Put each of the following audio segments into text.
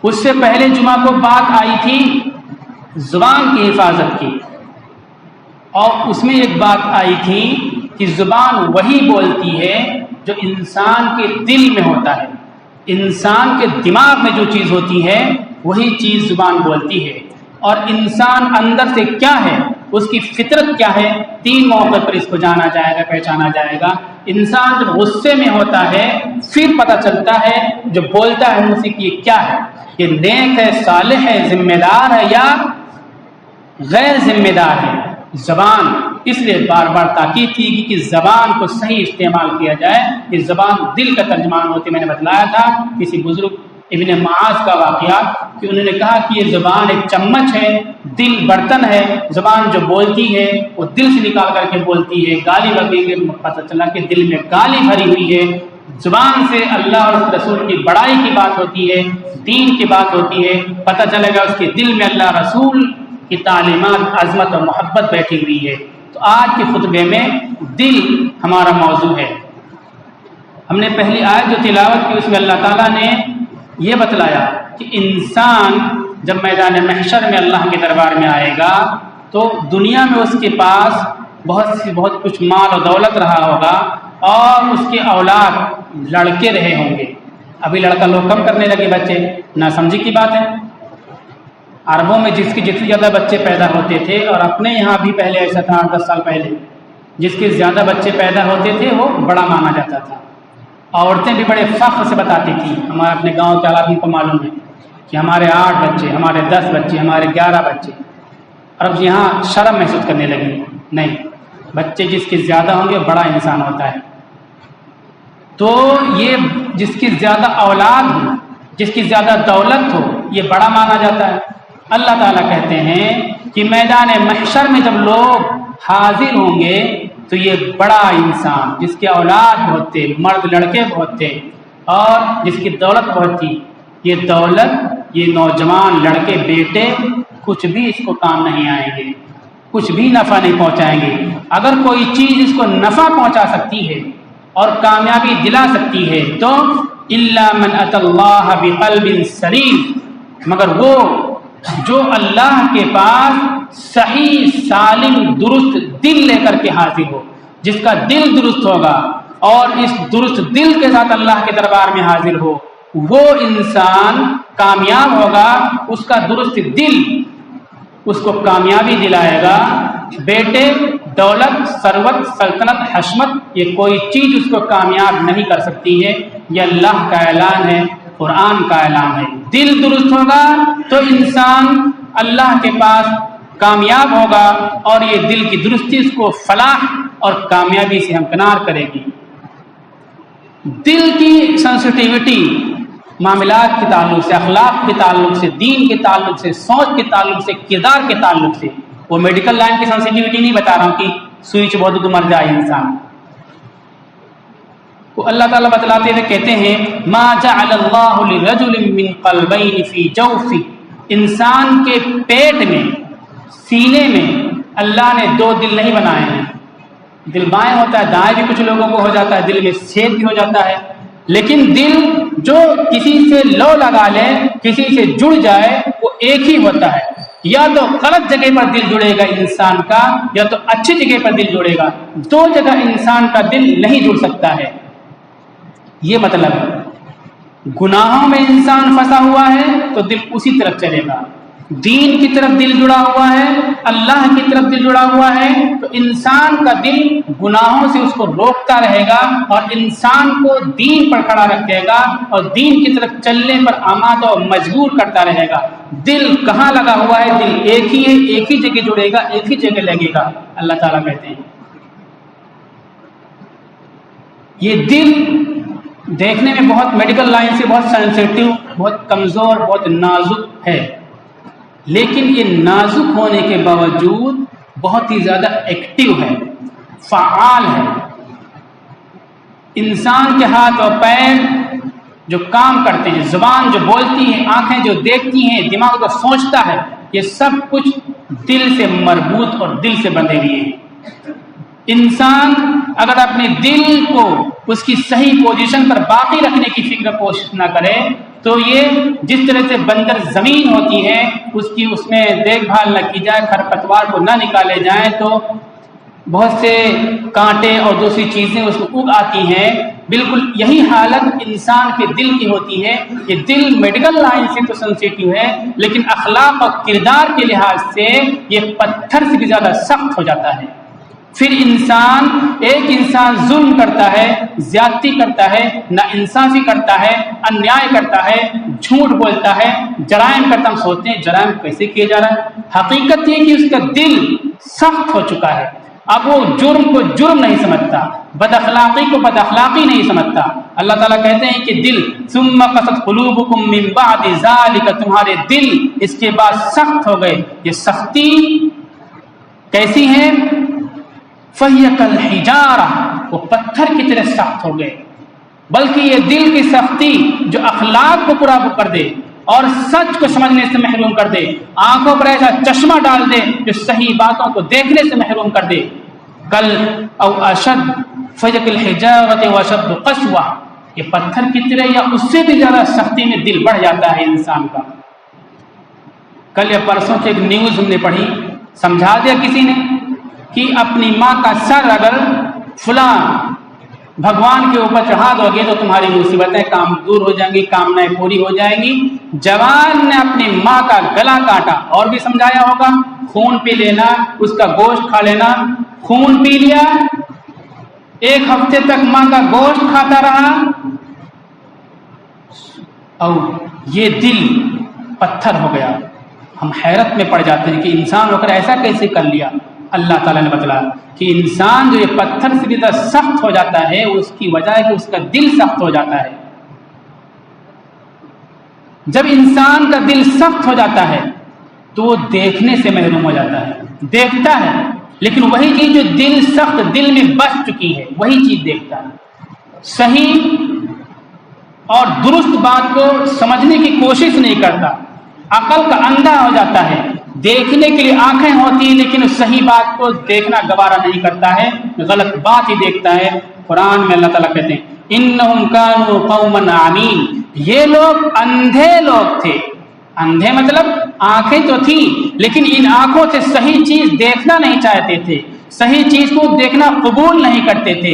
اس سے پہلے جمعہ کو بات آئی تھی زبان کی حفاظت کی، اور اس میں ایک بات آئی تھی کہ زبان وہی بولتی ہے جو انسان کے دل میں ہوتا ہے، انسان کے دماغ میں جو چیز ہوتی ہے وہی چیز زبان بولتی ہے۔ اور انسان اندر سے کیا ہے، اس کی فطرت کیا ہے، 3 موقع پر اس کو جانا جائے گا، پہچانا جائے گا۔ انسان جب غصے میں ہوتا ہے پھر پتہ چلتا ہے جو بولتا ہے منہ سے کہ یہ کیا ہے، یہ نیک ہے، صالح ہے، ذمہ دار ہے یا غیر ذمہ دار ہے۔ زبان اس لیے بار بار تاکید کی کہ زبان کو صحیح استعمال کیا جائے، کہ زبان دل کا ترجمان ہوتی ہے۔ میں نے بتلایا تھا کسی بزرگ ابن معاذ کا واقعہ کہ انہوں نے کہا کہ یہ زبان ایک چمچ ہے، دل برتن ہے۔ زبان جو بولتی ہے وہ دل سے نکال کر کے بولتی ہے، گالی وغیرہ پتہ چلا کہ دل میں گالی بھری ہوئی ہے۔ زبان سے اللہ اور اس رسول کی بڑائی کی بات ہوتی ہے، دین کی بات ہوتی ہے، پتہ چلے گا اس کے دل میں اللہ رسول کی تعلیمات، عظمت اور محبت بیٹھی ہوئی ہے۔ تو آج کے خطبے میں دل ہمارا موضوع ہے۔ ہم نے پہلی آیت جو تلاوت کی اس میں اللہ تعالیٰ نے یہ بتلایا کہ انسان جب میدان محشر میں اللہ کے دربار میں آئے گا تو دنیا میں اس کے پاس بہت کچھ مال و دولت رہا ہوگا اور اس کے اولاد لڑکے رہے ہوں گے۔ ابھی لڑکا لوگ کم کرنے لگے بچے، نہ سمجھی کی بات ہے۔ عربوں میں جس کی جتنے زیادہ بچے پیدا ہوتے تھے، اور اپنے یہاں بھی پہلے ایسا تھا 10 سال پہلے، جس کے زیادہ بچے پیدا ہوتے تھے وہ بڑا مانا جاتا تھا۔ عورتیں بھی بڑے فخر سے بتاتی تھیں، ہمارے اپنے گاؤں کے علاقے کو معلوم ہے کہ ہمارے 8 بچے، ہمارے 10 بچے، ہمارے 11 بچے۔ اور اب یہاں شرم محسوس کرنے لگی، نہیں، بچے جس کے زیادہ ہوں گے بڑا انسان ہوتا ہے۔ تو یہ جس کی زیادہ اولاد ہو، جس کی زیادہ دولت ہو، یہ بڑا مانا جاتا ہے۔ اللہ تعالیٰ کہتے ہیں کہ میدان محشر میں جب لوگ حاضر ہوں گے تو یہ بڑا انسان جس کے اولاد بہت تھے، مرد لڑکے بہت تھے اور جس کی دولت بہت تھی، یہ دولت، یہ نوجوان لڑکے بیٹے کچھ بھی اس کو کام نہیں آئیں گے، کچھ بھی نفع نہیں پہنچائیں گے۔ اگر کوئی چیز اس کو نفع پہنچا سکتی ہے اور کامیابی دلا سکتی ہے تو الا من اتى الله بقلب سلیم، مگر وہ جو اللہ کے پاس صحیح سالم درست دل لے کر کے حاضر ہو، جس کا دل درست ہوگا اور اس درست دل کے ساتھ اللہ کے دربار میں حاضر ہو، وہ انسان کامیاب ہوگا۔ اس کا درست دل اس کو کامیابی دلائے گا۔ بیٹے، دولت، ثروت، سلطنت، حشمت، یہ کوئی چیز اس کو کامیاب نہیں کر سکتی ہے۔ یہ اللہ کا اعلان ہے، قرآن کا اعلان ہے۔ دل درست ہوگا تو انسان اللہ کے پاس کامیاب ہوگا، اور یہ دل کی درستی اس کو فلاح اور کامیابی سے ہمکنار کرے گی۔ دل کی سینسٹیوٹی معاملات کے تعلق سے، اخلاق کے تعلق سے، دین کے تعلق سے، سوچ کے تعلق سے، کردار کے تعلق سے، وہ میڈیکل لائن کی سینسٹیوٹی نہیں بتا رہا ہوں کہ سوئی چبھو تو مر جائے انسان۔ وہ اللہ تعالیٰ بتلاتے ہوئے کہتے ہیں ما جعل اللہ لرجل من قلبین فی جوفی، انسان کے پیٹ میں، سینے میں اللہ نے 2 دل نہیں بنائے ہیں۔ دل بائیں ہوتا ہے، دائیں بھی کچھ لوگوں کو ہو جاتا ہے، دل میں چھید بھی ہو جاتا ہے، لیکن دل جو کسی سے لو لگا لے، کسی سے جڑ جائے، وہ ایک ہی ہوتا ہے۔ یا تو غلط جگہ پر دل جڑے گا انسان کا، یا تو اچھی جگہ پر دل جڑے گا۔ 2 جگہ انسان کا دل نہیں جڑ سکتا ہے۔ یہ مطلب ہے گناہوں میں انسان پھنسا ہوا ہے تو دل اسی طرف چلے گا، دین کی طرف دل جڑا ہوا ہے، اللہ کی طرف دل جڑا ہوا ہے تو انسان کا دل گناہوں سے اس کو روکتا رہے گا اور انسان کو دین پر کھڑا رکھے گا اور دین کی طرف چلنے پر آمادہ اور مجبور کرتا رہے گا۔ دل کہاں لگا ہوا ہے؟ دل ایک ہی ہے، ایک ہی جگہ جڑے گا، ایک ہی جگہ لگے گا۔ اللہ تعالیٰ کہتے ہیں یہ دل دیکھنے میں بہت میڈیکل لائن سے بہت سینسیٹیو، بہت کمزور، بہت نازک ہے، لیکن یہ نازک ہونے کے باوجود بہت ہی زیادہ ایکٹیو ہے، فعال ہے۔ انسان کے ہاتھ اور پیر جو کام کرتے ہیں، زبان جو بولتی ہے، آنکھیں جو دیکھتی ہیں، دماغ جو سوچتا ہے، یہ سب کچھ دل سے مربوط اور دل سے بندھے ہوئے ہیں۔ انسان اگر اپنے دل کو اس کی صحیح پوزیشن پر باقی رکھنے کی فکر کوشش نہ کرے تو یہ جس طرح سے بنجر زمین ہوتی ہے اس میں دیکھ بھال نہ کی جائے، کھر پتوار کو نہ نکالے جائیں تو بہت سے کانٹے اور دوسری چیزیں اس میں اگ آتی ہیں، بالکل یہی حالت انسان کے دل کی ہوتی ہے۔ یہ دل میڈیکل لائن سے تو سینسیٹیو ہے، لیکن اخلاق اور کردار کے لحاظ سے یہ پتھر سے بھی زیادہ سخت ہو جاتا ہے۔ پھر ایک انسان ظلم کرتا ہے، زیادتی کرتا ہے، ناانصافی کرتا ہے، انیائے کرتا ہے، جھوٹ بولتا ہے، جرائم کرتا، ہم سوچتے ہیں جرائم کیسے کیا جا رہا ہے، حقیقت یہ کہ اس کا دل سخت ہو چکا ہے، اب وہ جرم کو جرم نہیں سمجھتا، بد اخلاقی کو بد اخلاقی نہیں سمجھتا۔ اللہ تعالیٰ کہتے ہیں کہ دل ثم قست قلوبکم من بعد ذالک، تمہارے دل اس کے بعد سخت ہو گئے۔ یہ سختی کیسی ہے؟ فہی کالحجارہ، وہ پتھر کی طرح سخت ہو گئے، بلکہ یہ دل کی سختی جو اخلاق کو پورا کر دے اور سچ کو سمجھنے سے محروم کر دے، آنکھوں پر ایسا چشمہ ڈال دے جو صحیح باتوں کو دیکھنے سے محروم کر دے۔ کل او اشد فیک الحجارۃ واشد قسوہ، یہ پتھر کی طرح یا اس سے بھی زیادہ سختی میں دل بڑھ جاتا ہے انسان کا۔ کل یا پرسوں کی ایک نیوز ہم نے پڑھی، سمجھا دیا کسی نے کہ اپنی ماں کا سر اگر فلاں بھگوان کے اوپر چڑھا دو گے تو تمہاری مصیبتیں کام دور ہو جائیں گی، کامنائیں پوری ہو جائیں گی۔ جوان نے اپنی ماں کا گلا کاٹا، اور بھی سمجھایا ہوگا، خون پی لینا، اس کا گوشت کھا لینا، خون پی لیا، 1 ہفتے تک ماں کا گوشت کھاتا رہا، اور یہ دل پتھر ہو گیا۔ ہم حیرت میں پڑ جاتے ہیں کہ انسان ہو کر ایسا کیسے کر لیا۔ اللہ تعالیٰ نے بتلایا کہ انسان جو یہ پتھر سے بھی زیادہ سخت ہو جاتا ہے، اس کی وجہ ہے کہ اس کا دل سخت ہو جاتا ہے۔ جب انسان کا دل سخت ہو جاتا ہے تو وہ دیکھنے سے محروم ہو جاتا ہے، دیکھتا ہے لیکن وہی چیز جو دل سخت دل میں بس چکی ہے وہی چیز دیکھتا ہے، صحیح اور درست بات کو سمجھنے کی کوشش نہیں کرتا، عقل کا اندھا ہو جاتا ہے، دیکھنے کے لیے آنکھیں ہوتی ہیں لیکن صحیح بات کو دیکھنا گوارا نہیں کرتا ہے، غلط بات ہی دیکھتا ہے۔ قرآن میں اللہ تعالیٰ کہتے ہیں انہم کانوا قوما عمین، یہ لوگ اندھے لوگ تھے۔ اندھے مطلب آنکھیں تو تھی لیکن ان آنکھوں سے صحیح چیز دیکھنا نہیں چاہتے تھے، صحیح چیز کو دیکھنا قبول نہیں کرتے تھے،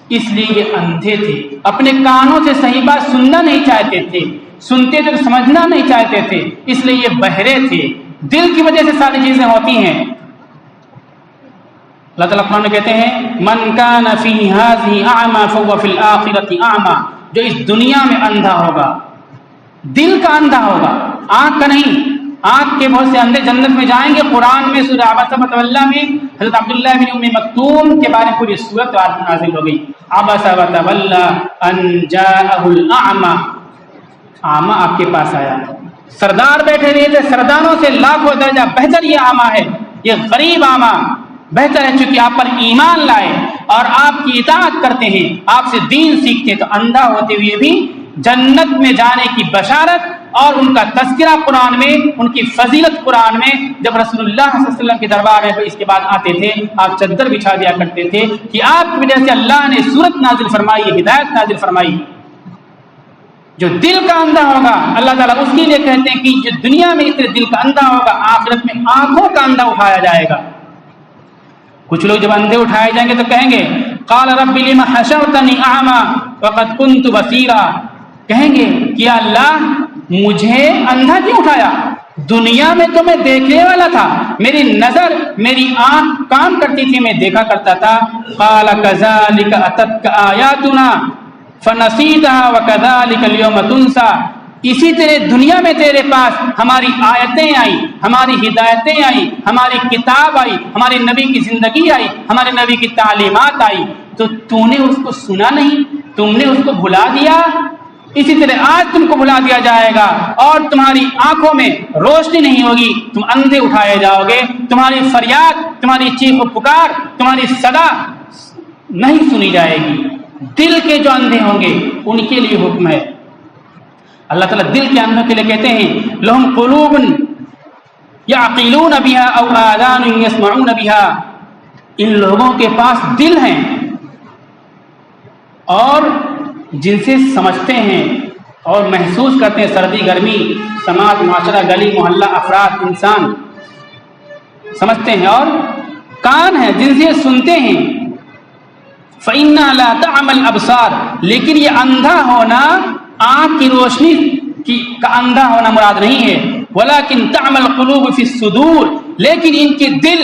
اس لیے یہ اندھے تھے۔ اپنے کانوں سے صحیح بات سننا نہیں چاہتے تھے، سنتے تھے تو سمجھنا نہیں چاہتے تھے، اس لیے یہ بہرے تھے۔ دل کی وجہ سے ساری چیزیں ہوتی ہیں۔ اللہ تعالیٰ قرآن میں کہتے ہیں من کان فی ہذہ اعمی فہو فی الآخرۃ اعمی، جو اس دنیا میں اندھا ہوگا، دل کا اندھا ہوگا، آنکھ کا نہیں۔ آنکھ کے بہت سے اندھے جنت میں جائیں گے۔ قرآن میں سورہ عبس وتولی میں حضرت عبداللہ بن ام مکتوم کے بارے میں پوری سورت نازل ہو گئی۔ عبس وتولی ان جاءہ الاعمی، اعمی آپ کے پاس آیا، سردار بیٹھے ہوئے تھے، سرداروں سے لاکھوں درجہ بہتر یہ اعمی ہے، یہ غریب اعمی بہتر ہے، چونکہ آپ پر ایمان لائے اور آپ کی اطاعت کرتے ہیں، آپ سے دین سیکھتے ہیں، تو اندھا ہوتے ہوئے بھی جنت میں جانے کی بشارت اور ان کا تذکرہ قرآن میں، ان کی فضیلت قرآن میں۔ جب رسول اللہ صلی اللہ علیہ وسلم کے دربار میں اس کے بعد آتے تھے، آپ چادر بچھا دیا کرتے تھے کہ آپ کی وجہ سے اللہ نے سورت نازل فرمائی، ہدایت نازل فرمائی۔ جو دل کا اندھا ہوگا اللہ تعالیٰ اس کے لیے کہتے ہیں کہ جو دنیا میں اس طرح دل کا اندھا ہوگا، آخرت میں آنکھوں کا اندھا اٹھایا جائے گا۔ کچھ لوگ جب اندھے اٹھائے جائیں گے تو کہیں گے قال رب لم حشرتنی اعمی وقد كنت بصیرا، کہیں گے کہ اللہ مجھے اندھا کیوں اٹھایا، دنیا میں تو میں دیکھنے والا تھا، میری نظر میری آنکھ کام کرتی تھی، میں دیکھا کرتا تھا۔ قال كذلك اتتك آیاتنا فنسیتها وكذلك اليوم تنسى، اسی طرح دنیا میں تیرے پاس ہماری آیتیں آئی، ہماری ہدایتیں آئی، ہماری کتاب آئی، ہمارے نبی کی زندگی آئی، ہمارے نبی کی تعلیمات آئی، تو نے اس کو سنا نہیں، تم نے اس کو بھلا دیا، اسی طرح آج تم کو بھلا دیا جائے گا اور تمہاری آنکھوں میں روشنی نہیں ہوگی، تم اندھے اٹھائے جاؤ گے، تمہاری فریاد، تمہاری چیخ و پکار، تمہاری صدا نہیں سنی جائے گی۔ دل کے جو اندھے ہوں گے ان کے لیے حکم ہے۔ اللہ تعالیٰ دل کے اندھوں کے لیے کہتے ہیں لہم قلوب یعقلون بها او آذان یسمعون بها، ان لوگوں کے پاس دل ہیں اور جن سے سمجھتے ہیں، اور محسوس کرتے ہیں سردی گرمی، سماج معاشرہ گلی محلہ افراد انسان سمجھتے ہیں، اور کان ہیں جن سے سنتے ہیں۔ فَإِنَّا لَا تَعْمَى الْأَبْصَارُ، لیکن یہ اندھا ہونا آنکھ کی روشنی کا اندھا ہونا مراد نہیں ہے، وَلَكِنْ تَعْمَى الْقُلُوبُ فِي الصُّدُورِ، لیکن ان کے دل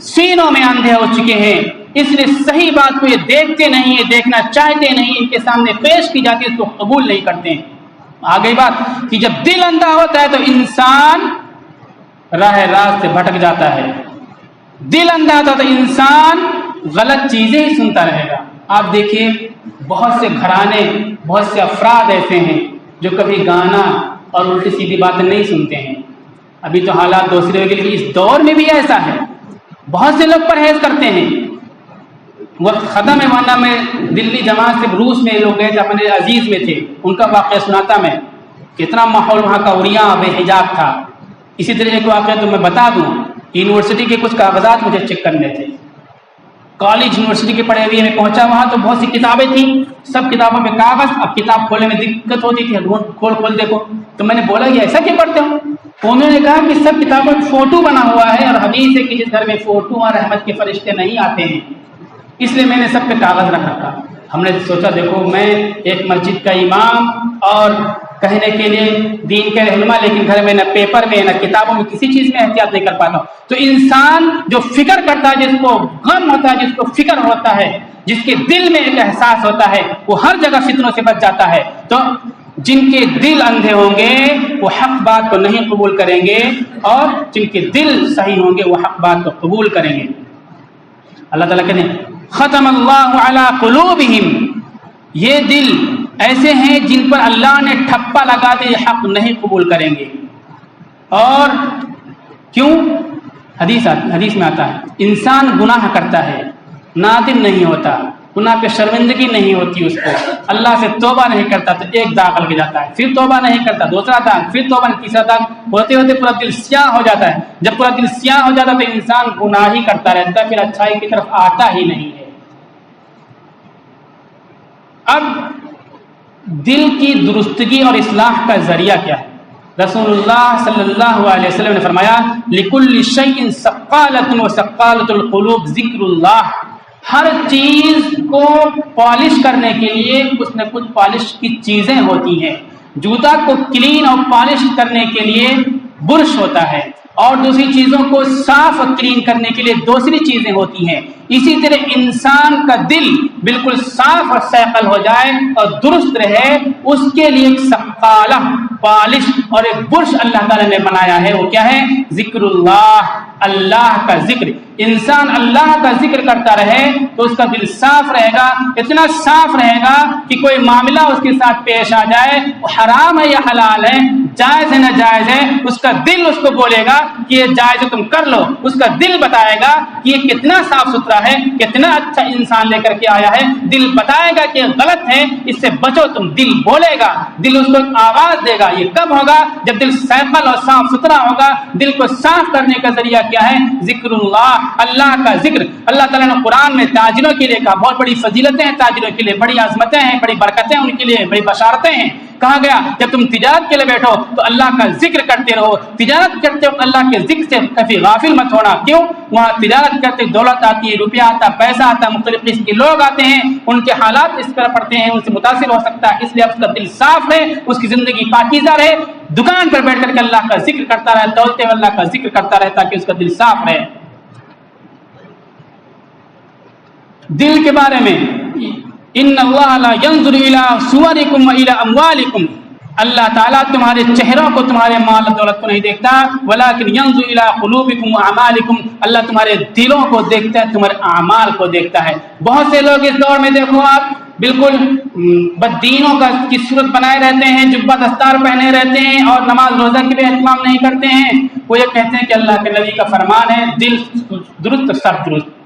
سینوں میں اندھے ہو چکے ہیں، اس لیے صحیح بات کو یہ دیکھتے نہیں ہیں، دیکھنا چاہتے نہیں، ان کے سامنے پیش کی جاتی ہے اس کو قبول نہیں کرتے ہیں۔ آگئی بات کہ جب دل اندھا ہوتا ہے تو انسان راہ راست سے بھٹک جاتا ہے، دل اندھا ہوتا ہے تو انسان غلط چیزیں ہی سنتا رہے گا۔ آپ دیکھیے بہت سے گھرانے، بہت سے افراد ایسے ہیں جو کبھی گانا اور الٹی سیدھی باتیں نہیں سنتے ہیں۔ ابھی تو حالات دوسرے کے لیے اس دور میں بھی ایسا ہے، بہت سے لوگ پرہیز کرتے ہیں۔ وقت ختم ہے، ورنہ میں دلی جماعت سے روس میں لوگ گئے تھے، اپنے عزیز میں تھے، ان کا واقعہ سناتا میں، کتنا ماحول وہاں کا عریاں بے حجاب تھا۔ اسی طرح ایک واقعہ تو میں بتا دوں، یونیورسٹی کے کچھ کاغذات مجھے چیک کرنے تھے، کالج یونیورسٹی کے پڑھے ہوئے میں پہنچا وہاں تو بہت سی کتابیں تھیں، سب کتابوں پہ کاغذ، اب کتاب کھولنے میں دقت ہوتی تھی، کھول دیکھو، تو میں نے بولا یہ ایسا کیوں کرتے ہو؟ انہوں نے کہا کہ سب کتابوں میں فوٹو بنا ہوا ہے، اور حدیث ہے کہ جس گھر میں فوٹو اور رحمت کے فرشتے نہیں آتے ہیں، اس لیے میں نے سب پہ کاغذ رکھا تھا۔ ہم نے سوچا دیکھو میں ایک مسجد کا امام اور کہنے کے لیے دین کے رہنما، لیکن گھر میں نہ پیپر میں نہ کتابوں میں کسی چیز میں احتیاط نہیں کر پاتا ہوں۔ تو انسان جو فکر کرتا ہے، جس کو غم ہوتا ہے، جس کو فکر ہوتا ہے، جس کے دل میں ایک احساس ہوتا ہے، وہ ہر جگہ فتنوں سے بچ جاتا ہے۔ تو جن کے دل اندھے ہوں گے وہ حق بات کو نہیں قبول کریں گے، اور جن کے دل صحیح ہوں گے وہ حق بات کو قبول کریں گے۔ اللہ تعالیٰ کہتے ہیں ختم اللہ علی قلوبہم، یہ دل ایسے ہیں جن پر اللہ نے ٹھپا لگا دے، حق نہیں قبول کریں گے۔ اور کیوں؟ حدیث میں آتا ہے انسان گناہ کرتا ہے، نادم نہیں ہوتا، گناہ پہ شرمندگی نہیں ہوتی اس کو، اللہ سے توبہ نہیں کرتا تو ایک داغ لگ جاتا ہے، پھر توبہ نہیں کرتا دوسرا داغ، پھر توبہ تیسرا داغ، ہوتے ہوتے پورا دل سیاہ ہو جاتا ہے۔ جب پورا دل سیاہ ہو جاتا ہے تو انسان گناہ ہی کرتا رہتا ہے، پھر اچھائی کی طرف آتا ہی نہیں ہے۔ اب دل کی درستگی اور اصلاح کا ذریعہ کیا ہے؟ رسول اللہ صلی اللہ علیہ وسلم نے فرمایا لِكُلِّ شَيْءٍ سَقَّالَةٌ وَسَقَّالَةُ الْقُلُوبِ ذِكْرُ اللَّهِ، ہر چیز کو پالش کرنے کے لیے کچھ نہ کچھ پالش کی چیزیں ہوتی ہیں۔ جوتا کو کلین اور پالش کرنے کے لیے برش ہوتا ہے، اور دوسری چیزوں کو صاف اور کلین کرنے کے لیے دوسری چیزیں ہوتی ہیں۔ اسی طرح انسان کا دل بالکل صاف اور سیقل ہو جائے اور درست رہے، اس کے لیے ایک سقالہ پالش اور ایک برش اللہ تعالیٰ نے بنایا ہے، وہ کیا ہے؟ ذکر اللہ، اللہ کا ذکر۔ انسان اللہ کا ذکر کرتا رہے تو اس کا دل صاف رہے گا، اتنا صاف رہے گا کہ کوئی معاملہ اس کے ساتھ پیش آ جائے، وہ حرام ہے یا حلال ہے، جائز ہے نہ جائز ہے، اس کا دل اس کو بولے گا کہ یہ جائز ہے تم کر لو، اس کا دل بتائے گا کہ یہ کتنا صاف ستھرا ہے، کتنا اچھا انسان لے کر کے آیا ہے، دل بتائے گا کہ غلط ہے اس سے بچو تم، دل بولے گا، دل اس کو آواز دے گا۔ یہ کب ہوگا؟ جب دل سیقل اور صاف ستھرا ہوگا۔ دل کو صاف کرنے کا ذریعہ کیا ہے؟ ذکر اللہ، اللہ کا ذکر۔ اللہ تعالیٰ نے قرآن میں تاجروں کے لیے کہا، بہت بڑی فضیلتیں ہیں تاجروں کے لیے، بڑی عظمتیں ہیں، بڑی برکتیں ان کے لیے، بڑی بشارتیں ہیں۔ کہا گیا جب تم تجارت کے لیے بیٹھو تو اللہ کا ذکر کرتے رہو، تجارت کرتے وقت اللہ کے ذکر سے کبھی غافل مت ہونا۔ کیوں؟ وہاں تجارت کرتے دولت آتی ہے، روپیہ آتا، پیسہ آتا، مختلف قسم کے لوگ آتے ہیں، ان کے حالات اس طرح پڑتے ہیں، ان سے متاثر ہو سکتا ہے، اس لیے اس کا دل صاف رہے، اس کی زندگی پاکیزہ رہے، دکان پر بیٹھ کر کے اللہ کا ذکر کرتا رہے، دولتے ہوئے اللہ کا ذکر کرتا رہے تاکہ اس کا دل صاف رہے۔ دل کے بارے میں ان اللہ لا ينظر الى صورکم والى اموالکم، اللہ تعالیٰ تمہارے چہروں کو، تمہارے مال و دولت کو نہیں دیکھتا، ولكن ينظر الى قلوبکم واعمالکم، اللہ تمہارے دلوں کو دیکھتا ہے، تمہارے اعمال کو دیکھتا ہے۔ بہت سے لوگ اس دور میں دیکھو آپ بالکل بددینوں کی صورت بنائے رہتے ہیں، جبہ دستار پہنے رہتے ہیں اور نماز روزہ کے لیے اہتمام نہیں کرتے ہیں۔ وہ یہ کہتے ہیں کہ اللہ کے نبی کا فرمان ہے دل درست سب درست۔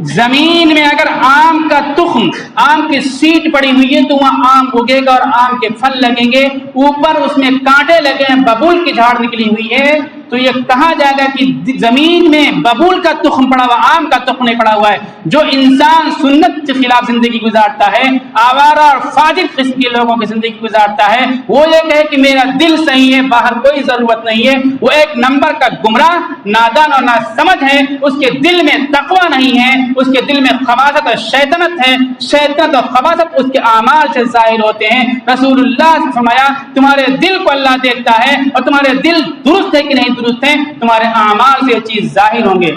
زمین میں اگر آم کا تخم، آم کی سیٹ پڑی ہوئی ہے تو وہاں آم اگے گا اور آم کے پھل لگیں گے، اوپر اس میں کانٹے لگے ہیں، ببول کی جھاڑ نکلی ہوئی ہے تو یہ کہا جائے گا کہ زمین میں ببول کا تخم پڑا ہوا، آم کا تخم نہیں پڑا ہوا ہے۔ جو انسان سنت کے خلاف زندگی گزارتا ہے، آوارہ اور فاجر قسم کے لوگوں کی زندگی گزارتا ہے، وہ یہ کہے کہ میرا دل صحیح ہے، باہر کوئی ضرورت نہیں ہے، وہ ایک نمبر کا گمراہ، نادان اور ناسمجھ ہے۔ اس کے دل میں تقوی نہیں ہے، اس کے دل میں خباثت اور شیطنت ہے، شیطنت اور خباثت اس کے اعمال سے ظاہر ہوتے ہیں۔ رسول اللہ نے فرمایا تمہارے دل کو اللہ دیکھتا ہے، اور تمہارے دل درست ہے کہ نہیں درست ہے تمہارے اعمال سے یہ چیز ظاہر ہوں گے۔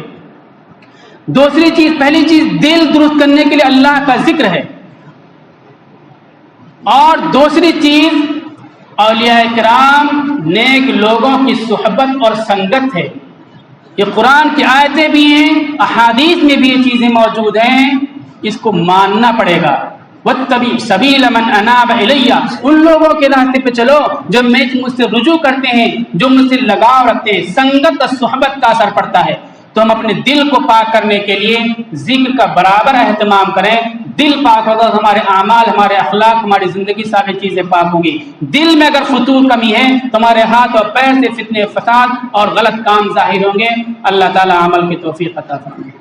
دوسری چیز، پہلی چیز دل درست کرنے کے لیے اللہ کا ذکر ہے، اور دوسری چیز اولیاء کرام نیک لوگوں کی صحبت اور سنگت ہے۔ یہ قرآن کی آیتیں بھی ہیں، احادیث میں بھی یہ چیزیں موجود ہیں، اس کو ماننا پڑے گا۔ وَاتَّبِعْ سَبِيلَ مَنْ أَنَابَ إِلَيَّ، ان لوگوں کے راستے پہ چلو جو مجھ سے رجوع کرتے ہیں، جو مجھ سے لگاؤ رکھتے ہیں۔ سنگت اور صحبت کا اثر پڑتا ہے، تو ہم اپنے دل کو پاک کرنے کے لیے ذکر کا برابر اہتمام کریں۔ دل پاک ہوگا تو ہمارے اعمال، ہمارے اخلاق، ہماری زندگی ساری چیزیں پاک ہوں گی۔ دل میں اگر فتور کمی ہے تو ہمارے ہاتھ اور پیر سے فتنے، فساد اور غلط کام ظاہر ہوں گے۔ اللہ تعالی عمل کی توفیق عطا فرمائے۔